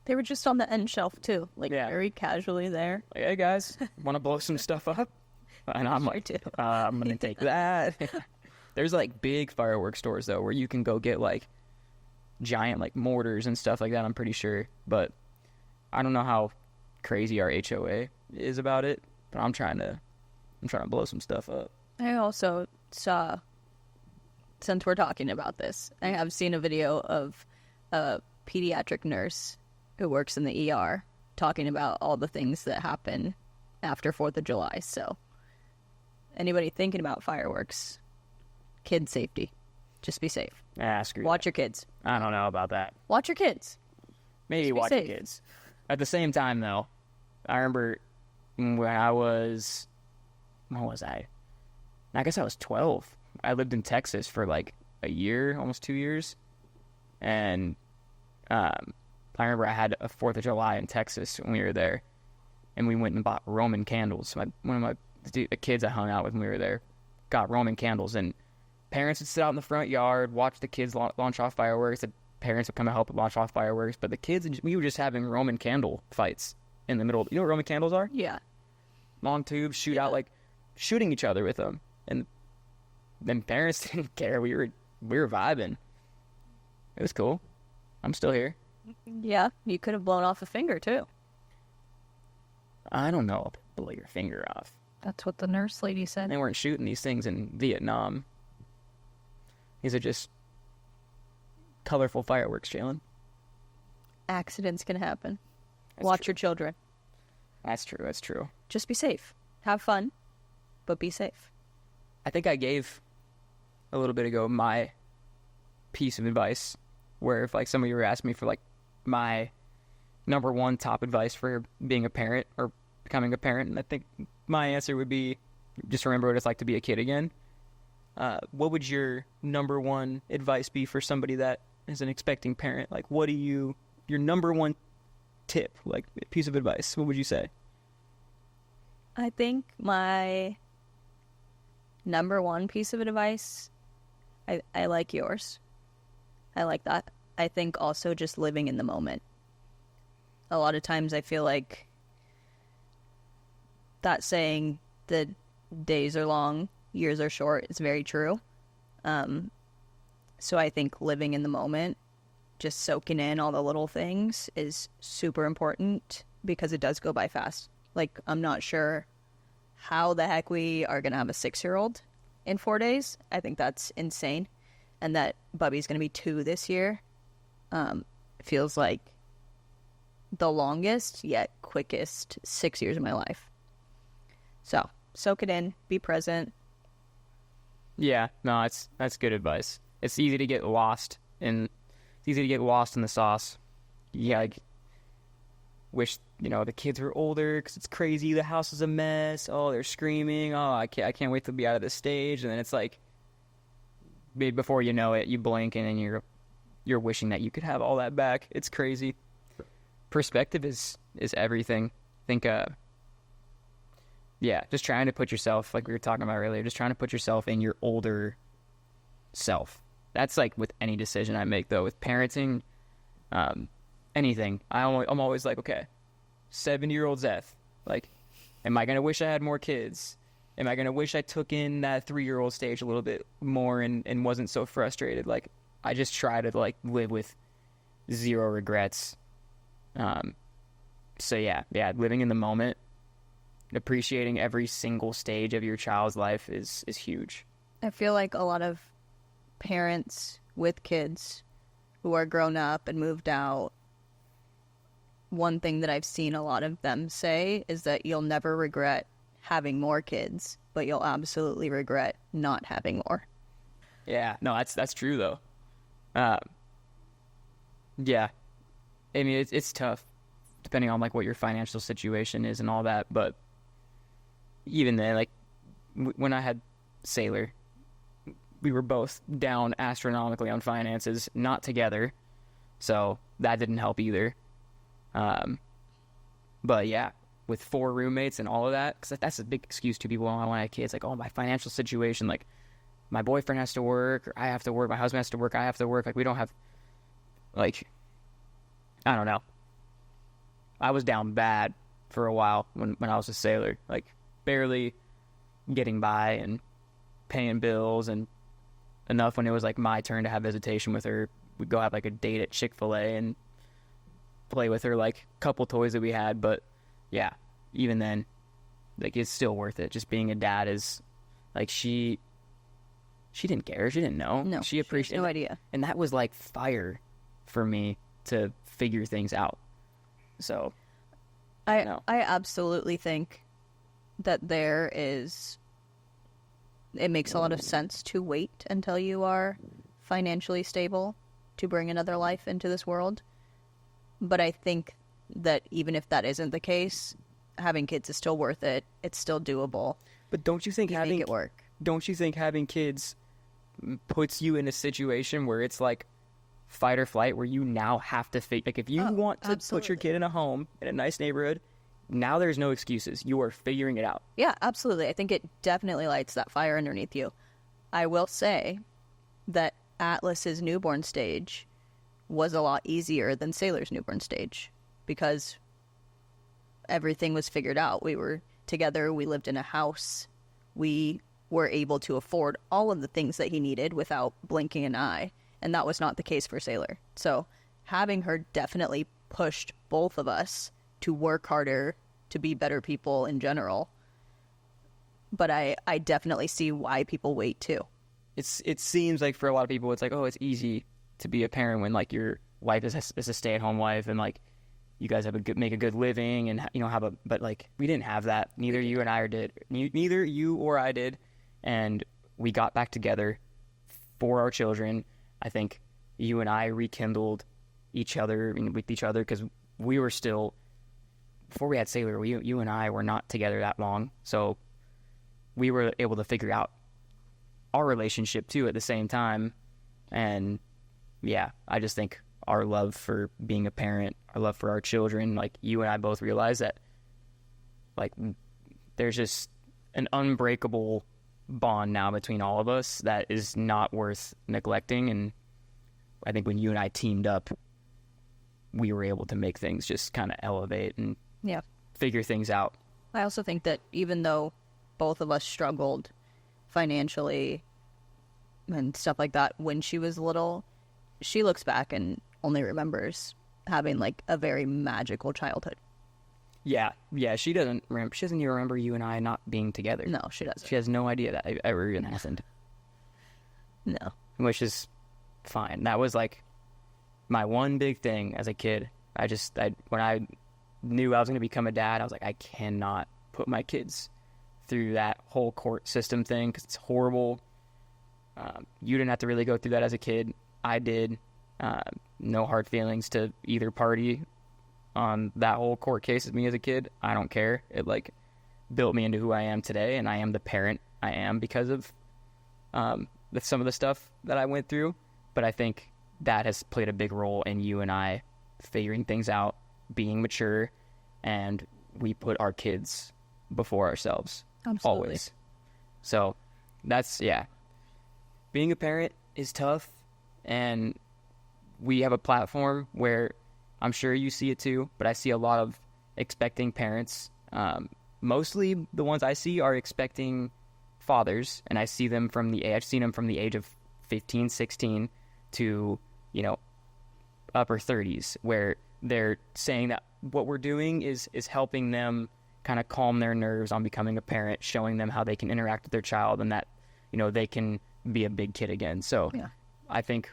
Speaker 3: They were just on the end shelf too, like
Speaker 2: Yeah.
Speaker 3: very casually there.
Speaker 2: Like, hey guys, want to blow some stuff up? And I'm like,
Speaker 3: do.
Speaker 2: I'm gonna take that. There's like big fireworks stores though, where you can go get like giant like mortars and stuff like that. I'm pretty sure, but I don't know how crazy our HOA is about it. But I'm trying to blow some stuff up.
Speaker 3: I also saw, since we're talking about this, I have seen a video of a pediatric nurse who works in the ER talking about all the things that happen after 4th of July. So anybody thinking about fireworks, kid safety, just be safe.
Speaker 2: Screw
Speaker 3: Watch your kids.
Speaker 2: that. I don't know about that.
Speaker 3: Watch your kids.
Speaker 2: Maybe
Speaker 3: Just be
Speaker 2: watch your
Speaker 3: safe.
Speaker 2: kids. At the same time, though, I remember when I was, what was I? I guess I was 12. I lived in Texas for like a year, almost 2 years, and I remember I had a 4th of July in Texas when we were there, and we went and bought Roman candles. The kids I hung out with when we were there got Roman candles, and parents would sit out in the front yard, watch the kids launch off fireworks. The parents would come and help launch off fireworks, but the kids, we were just having Roman candle fights in the middle. You know what Roman candles are?
Speaker 3: Yeah.
Speaker 2: Long tubes, shoot out, like shooting each other with them, and then parents didn't care. We were vibing. It was cool. I'm still here.
Speaker 3: Yeah, you could have blown off a finger too.
Speaker 2: I don't know. Blow your finger off.
Speaker 3: That's what the nurse lady said.
Speaker 2: They weren't shooting these things in Vietnam. These are just colorful fireworks, Jalen.
Speaker 3: Accidents can happen.
Speaker 2: That's
Speaker 3: Watch
Speaker 2: true.
Speaker 3: your children.
Speaker 2: That's true. That's true.
Speaker 3: Just be safe. Have fun, but be safe.
Speaker 2: I think I gave a little bit ago my piece of advice, where if like somebody were asking me for like my number one top advice for being a parent or becoming a parent, and I think my answer would be just remember what it's like to be a kid again. What would your number one advice be for somebody that is an expecting parent? Like, what do your number one tip, like piece of advice? What would you say?
Speaker 3: I think my number one piece of advice, I like yours. I like that. I think also just living in the moment. A lot of times I feel like that saying the days are long, years are short is very true. So I think living in the moment, just soaking in all the little things is super important because it does go by fast. Like, I'm not sure how the heck we are going to have a 6-year-old in 4 days. I think that's insane. And that Bubby's going to be 2 this year. Feels like the longest yet quickest 6 years of my life. So soak it in, be present.
Speaker 2: Yeah, no, that's good advice. It's easy to get lost in the sauce. Yeah, like, wish, the kids were older because it's crazy. The house is a mess. Oh, they're screaming. Oh, I can't wait to be out of this stage. And then it's like, before you know it, you blink and then you're wishing that you could have all that back. It's crazy. Perspective is everything. I think, just trying to put yourself, like we were talking about earlier, just trying to put yourself in your older self. That's like with any decision I make, though. With parenting, anything, I'm always like, okay, 70-year-old Zeth, like, am I gonna wish I had more kids? Am I gonna wish I took in that 3-year-old stage a little bit more and wasn't so frustrated? Like, I just try to like live with zero regrets. So yeah, living in the moment, appreciating every single stage of your child's life is huge.
Speaker 3: I feel like a lot of parents with kids who are grown up and moved out, one thing that I've seen a lot of them say is that you'll never regret having more kids, but you'll absolutely regret not having more.
Speaker 2: Yeah, no, that's true though. Yeah, I mean it's tough depending on like what your financial situation is and all that, but even then, like when I had Sailor, we were both down astronomically on finances, not together, so that didn't help either. But yeah, with 4 roommates and all of that, because that's a big excuse to people when I have kids, like, oh, my financial situation, like my boyfriend has to work, or I have to work, my husband has to work, I have to work, like we don't have, like, I don't know. I was down bad for a while when I was a Sailor, like barely getting by and paying bills, and enough when it was like my turn to have visitation with her. We'd go have like a date at Chick-fil-A and play with her like couple toys that we had. But yeah, even then, like, it's still worth it. Just being a dad is like, she didn't care, she didn't know.
Speaker 3: No,
Speaker 2: she appreciated,
Speaker 3: no idea.
Speaker 2: And that was like fire for me to figure things out. So
Speaker 3: I absolutely think that it makes a lot of sense to wait until you are financially stable to bring another life into this world. But I think that even if that isn't the case, having kids is still worth it. It's still doable.
Speaker 2: But don't you think
Speaker 3: You make it work.
Speaker 2: Don't you think having kids puts you in a situation where it's like fight or flight, where you now have to like, if you want to put your kid in a home in a nice neighborhood, now there's no excuses. You are figuring it out.
Speaker 3: Yeah, absolutely. I think it definitely lights that fire underneath you. I will say that Atlas's newborn stage was a lot easier than Sailor's newborn stage because everything was figured out. We were together. We lived in a house. We were able to afford all of the things that he needed without blinking an eye. And that was not the case for Sailor. So having her definitely pushed both of us to work harder, to be better people in general. But I definitely see why people wait too.
Speaker 2: It seems like for a lot of people, it's like, oh, it's easy to be a parent when like your wife is a stay-at-home wife and like you guys make a good living and but like we didn't have that. Neither you or I did, and we got back together for our children. I think you and I rekindled each other with each other because we were still, before we had Sailor, you and I were not together that long, so we were able to figure out our relationship too at the same time. And yeah, I just think our love for being a parent, our love for our children, like you and I both realize that like there's just an unbreakable bond now between all of us that is not worth neglecting. And I think when you and I teamed up, we were able to make things just kind of elevate and figure things out.
Speaker 3: I also think that even though both of us struggled financially and stuff like that when she was little, she looks back and only remembers having like a very magical childhood.
Speaker 2: Yeah, she doesn't remember. She doesn't even remember you and I not being together.
Speaker 3: No, she doesn't.
Speaker 2: She has no idea that ever even happened.
Speaker 3: No.
Speaker 2: Which is fine. That was like my one big thing as a kid When I knew I was going to become a dad, I was like, I cannot put my kids through that whole court system thing because it's horrible. You didn't have to really go through that as a kid. I did. No hard feelings to either party on that whole court case with me as a kid. I don't care. It like built me into who I am today, and I am the parent I am because of some of the stuff that I went through. But I think that has played a big role in you and I figuring things out, being mature, and we put our kids before ourselves.
Speaker 3: Absolutely.
Speaker 2: Always. So that's, yeah. Being a parent is tough, and we have a platform where I'm sure you see it too, but I see a lot of expecting parents. Mostly the ones I see are expecting fathers, and I've seen them from the age of 15, 16 to, upper 30s, where they're saying that what we're doing is helping them kind of calm their nerves on becoming a parent, showing them how they can interact with their child and that, they can be a big kid again. So
Speaker 3: Yeah.
Speaker 2: I think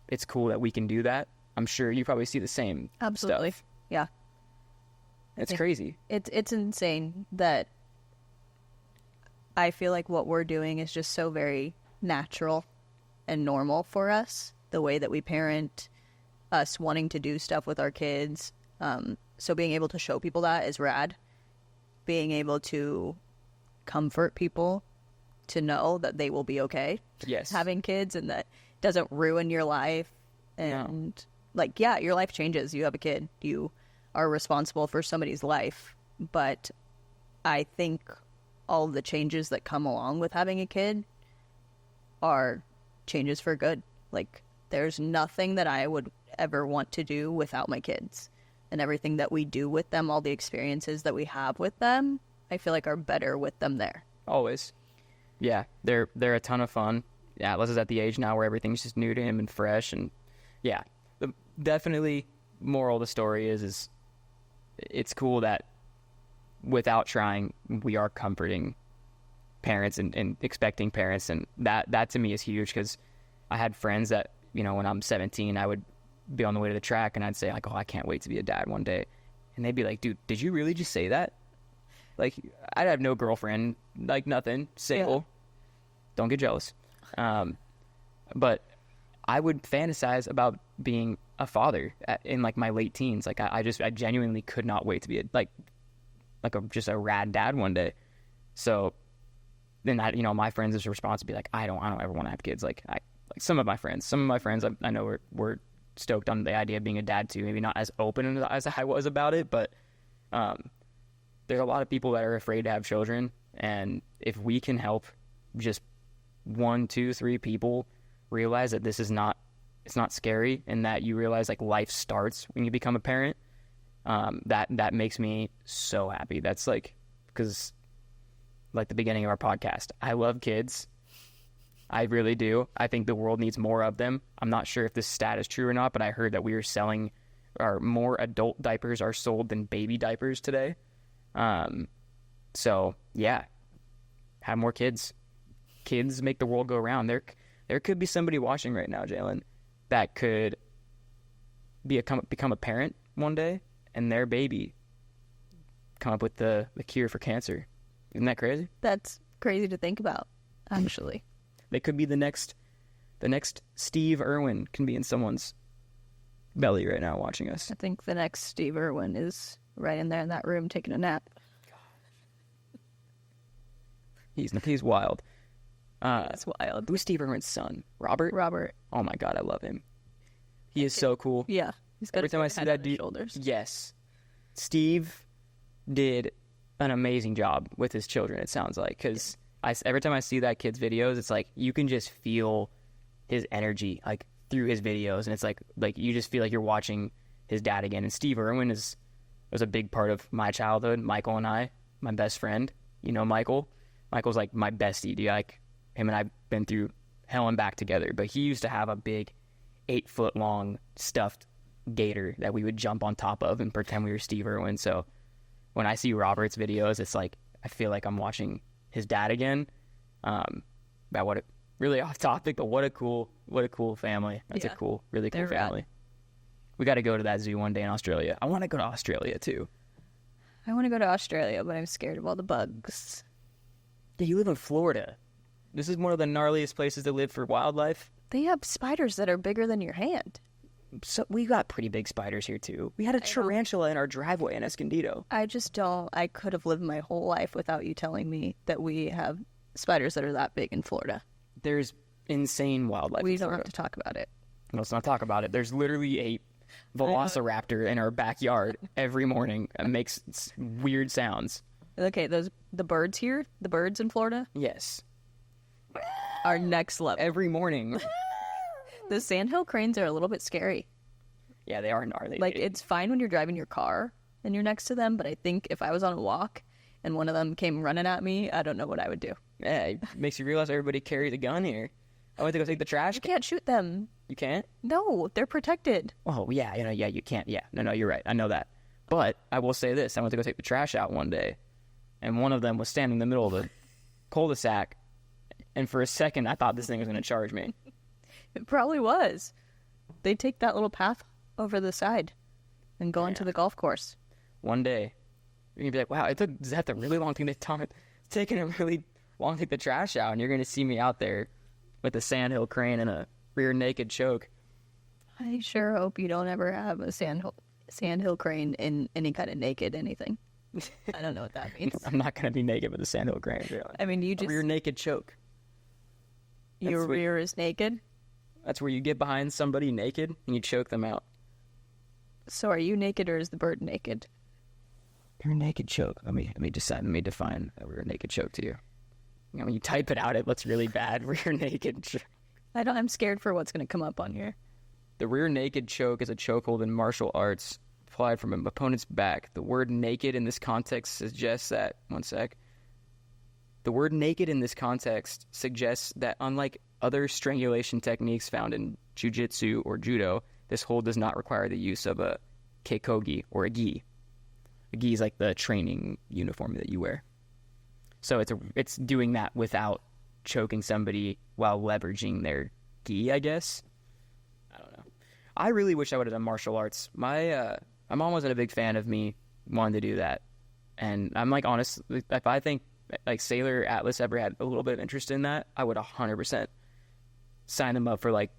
Speaker 2: it's cool that we can do that. I'm sure you probably see the same
Speaker 3: Absolutely.
Speaker 2: stuff.
Speaker 3: Yeah.
Speaker 2: It's crazy.
Speaker 3: It's insane that I feel like what we're doing is just so very natural and normal for us, the way that we parent, us wanting to do stuff with our kids. So being able to show people that is rad. Being able to comfort people to know that they will be okay.
Speaker 2: Yes.
Speaker 3: Having kids and that doesn't ruin your life. And your life changes. You have a kid. You are responsible for somebody's life. But I think all the changes that come along with having a kid are changes for good. Like, there's nothing that I would ever want to do without my kids. And everything that we do with them, all the experiences that we have with them, I feel like are better with them there.
Speaker 2: Always. Yeah, they're a ton of fun. Atlas is at the age now where everything's just new to him and fresh, and yeah, definitely moral of the story is it's cool that without trying, we are comforting parents and expecting parents, and that to me is huge because I had friends that, when I'm 17, I would be on the way to the track and I'd say like, oh, I can't wait to be a dad one day, and they'd be like, dude, did you really just say that? Like, I'd have no girlfriend, like nothing, single. Yeah. Don't get jealous. But I would fantasize about being a father in like my late teens. Like I genuinely could not wait to be just a rad dad one day. So then my friends' response would be like, I don't ever want to have kids. Like some of my friends I know were stoked on the idea of being a dad too. Maybe not as open as I was about it, but there's a lot of people that are afraid to have children, and if we can help just 1, 2, 3 people realize that it's not scary, and that you realize like life starts when you become a parent, that makes me so happy. That's like, because like the beginning of our podcast, I love kids. I really do. I think the world needs more of them. I'm not sure if this stat is true or not, but I heard that we are selling, or more adult diapers are sold than baby diapers today. So yeah, have more kids. Kids make the world go round. There could be somebody watching right now, Jalen, that could become a parent one day, and their baby come up with the cure for cancer. Isn't that crazy?
Speaker 3: That's crazy to think about, actually.
Speaker 2: They could be the next Steve Irwin can be in someone's belly right now watching us.
Speaker 3: I think the next Steve Irwin is right in there in that room taking a nap.
Speaker 2: He's wild.
Speaker 3: That's wild.
Speaker 2: Who's Steve Irwin's son? Robert?
Speaker 3: Robert.
Speaker 2: Oh my God, I love him. He is so cool.
Speaker 3: Yeah. He's got
Speaker 2: every time I see that dude,
Speaker 3: shoulders.
Speaker 2: Yes. Steve did an amazing job with his children, it sounds like, because every time I see that kid's videos, it's like you can just feel his energy like through his videos, and it's like you just feel like you're watching his dad again. And Steve Irwin was a big part of my childhood. Michael and I, my best friend, Michael's like my bestie, dude. Like, him and I've been through hell and back together, but he used to have a big 8-foot long stuffed gator that we would jump on top of and pretend we were Steve Irwin. So when I see Robert's videos, it's like I feel like I'm watching his dad again. But really off topic, but what a cool family. That's a really cool family. We got to go to that zoo one day in Australia. I want to go to Australia too.
Speaker 3: I want to go to Australia, but I'm scared of all the bugs.
Speaker 2: Yeah, you live in Florida. This is one of the gnarliest places to live for wildlife.
Speaker 3: They have spiders that are bigger than your hand.
Speaker 2: So we got pretty big spiders here too. We had a tarantula in our driveway in Escondido.
Speaker 3: I just don't. I could have lived my whole life without you telling me that we have spiders that are that big in Florida.
Speaker 2: There's insane wildlife.
Speaker 3: We
Speaker 2: in
Speaker 3: don't
Speaker 2: Florida.
Speaker 3: have to talk about it.
Speaker 2: Let's not talk about it. There's literally a velociraptor in our backyard every morning and makes weird sounds.
Speaker 3: Okay, the birds here, the birds in Florida,
Speaker 2: Yes.
Speaker 3: are next level.
Speaker 2: Every morning.
Speaker 3: The sandhill cranes are a little bit scary.
Speaker 2: Yeah, they are gnarly.
Speaker 3: Like, it's fine when you're driving your car and you're next to them, but I think if I was on a walk and one of them came running at me, I don't know what I would do.
Speaker 2: Yeah, it makes you realize everybody carries a gun here. I went to go take the trash.
Speaker 3: You can't shoot them.
Speaker 2: You can't?
Speaker 3: No, they're protected.
Speaker 2: Oh, yeah, you can't. Yeah, no, you're right. I know that. But I will say this. I went to go take the trash out one day, and one of them was standing in the middle of the cul-de-sac, and for a second, I thought this thing was going to charge me.
Speaker 3: It probably was. They take that little path over the side and go onto the golf course.
Speaker 2: One day, you're going to be like, wow, it took Zeth a really long time. It's taking a really long to take the trash out, and you're going to see me out there with a sandhill crane and a rear naked choke.
Speaker 3: I sure hope you don't ever have a sandhill crane in any kind of naked anything. I don't know what that means.
Speaker 2: I'm not going to be naked with a sandhill crane. Really.
Speaker 3: I mean, you
Speaker 2: A
Speaker 3: just
Speaker 2: rear naked choke.
Speaker 3: your
Speaker 2: That's what-
Speaker 3: rear is naked.
Speaker 2: That's where you get behind somebody naked and you choke them out.
Speaker 3: So are you naked or is the bird naked?
Speaker 2: Rear naked choke. Let me define a rear naked choke to you. You know, when you type it out, it looks really bad. Rear naked choke.
Speaker 3: I'm scared for what's going to come up on here.
Speaker 2: The rear naked choke is a chokehold in martial arts applied from an opponent's back. The word naked in this context suggests that... One sec. The word naked in this context suggests that unlike other strangulation techniques found in jiu-jitsu or judo, this hold does not require the use of a keikogi or a gi. A gi is like the training uniform that you wear. So it's doing that without choking somebody while leveraging their gi, I guess. I don't know. I really wish I would have done martial arts. My mom wasn't a big fan of me wanting to do that. And I'm like, honestly, if I think like Sailor Atlas ever had a little bit of interest in that, I would 100% sign them up for like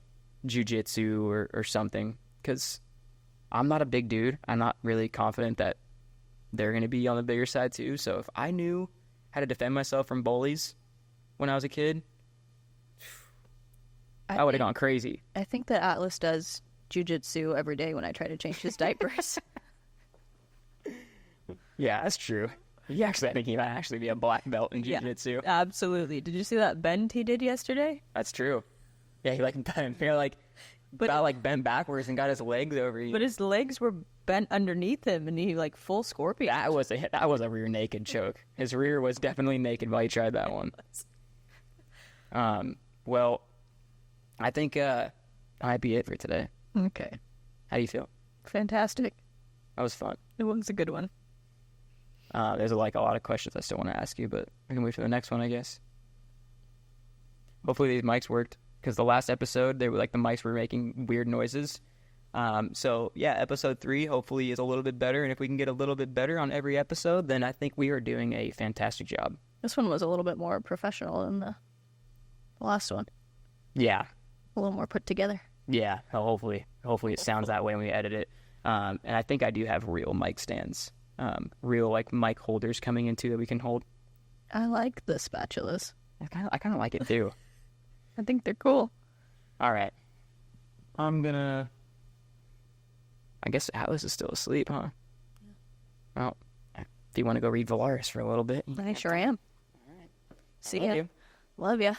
Speaker 2: jiu-jitsu or something. Because I'm not a big dude. I'm not really confident that they're going to be on the bigger side too. So if I knew how to defend myself from bullies when I was a kid, I would have gone crazy.
Speaker 3: I think that Atlas does jujitsu every day when I try to change his diapers.
Speaker 2: Yeah, that's true. I think he might actually be a black belt in
Speaker 3: Yeah.
Speaker 2: jiu-jitsu.
Speaker 3: Absolutely. Did you see that bend he did yesterday?
Speaker 2: That's true. Yeah, he bent backwards and got his legs over you.
Speaker 3: But his legs were bent underneath him, and he like full scorpion.
Speaker 2: That was a rear naked choke. His rear was definitely naked while he tried that one. Well, I think that might be it for today.
Speaker 3: Okay.
Speaker 2: How do you feel?
Speaker 3: Fantastic.
Speaker 2: That was fun.
Speaker 3: It was a good one.
Speaker 2: There's like a lot of questions I still want to ask you, but we can wait for the next one, I guess. Hopefully these mics worked, because the last episode, they were like the mics were making weird noises. So yeah, episode 3 hopefully is a little bit better, and if we can get a little bit better on every episode, then I think we are doing a fantastic job.
Speaker 3: This one was a little bit more professional than the last one.
Speaker 2: Yeah.
Speaker 3: A little more put together.
Speaker 2: Yeah, hopefully it sounds that way when we edit it. And I think I do have real mic stands, real like mic holders coming into that we can hold.
Speaker 3: I like the spatulas.
Speaker 2: I kind of like it too.
Speaker 3: I think they're cool.
Speaker 2: All right, I guess Atlas is still asleep, huh? Well, if you want to go read Valaris for a little bit.
Speaker 3: I sure am. See
Speaker 2: Love
Speaker 3: ya.
Speaker 2: you.
Speaker 3: Love ya.